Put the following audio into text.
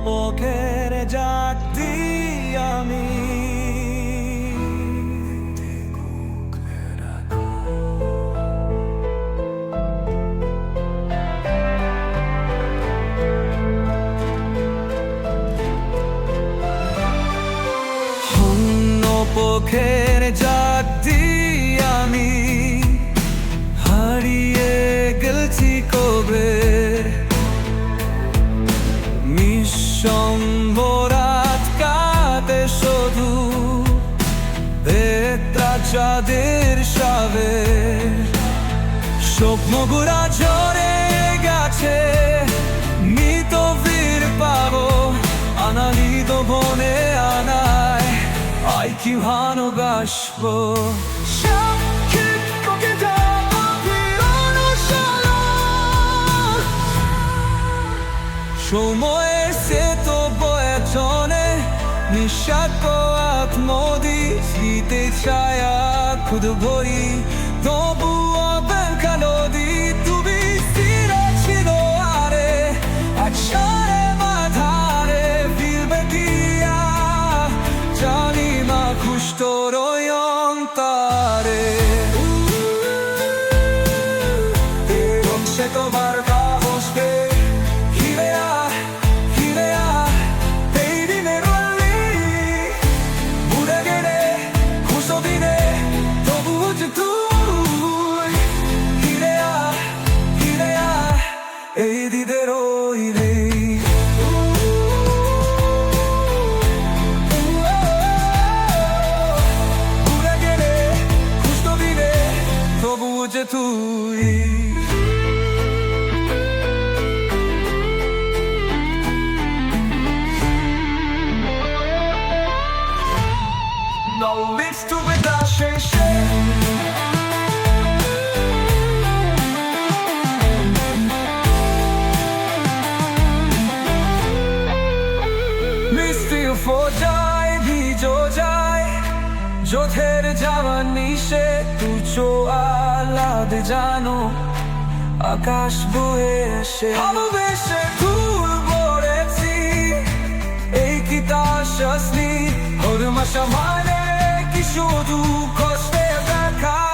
পখের জাতি আমি পখের জাতি আমি হারিয়ে গেছি কবে নিঃসম্বরাত কাটে শুধু বেত্রা চাঁদের সাবে স্বপ্নগুড়া ঝরে গেছে মৃত বীর পাবো আনালিত বনে আনায় আই কি ভালোবাসবো সময়ের সে তো বয়চনে নিঃস্বার্থ আত্মদি স্মৃতি ছায়া খুদ ভরি তবু অব্যাঙ্কা নদী তুমি স্থির ছিল আরে একসারে মাথারে ফিরবে দিয়া জানি মা খুষ্ট রয়ন্তারে সে তোমার কাহসবে এই দিদের ওইলে ঘুরে গেলে খুশতো দিলে তবু যে তুই মৃত্যু বেদা শেষে ফোজায় ভিজো যায় যোধের জওয়ানি সে তুচো আলাদ জানো আকাশ বয়ে এসে ভালোবেসে ফুল পড়েছি এই কি তার শাস্তি হরমাশা মানে কি শুধু কষ্টে দেখা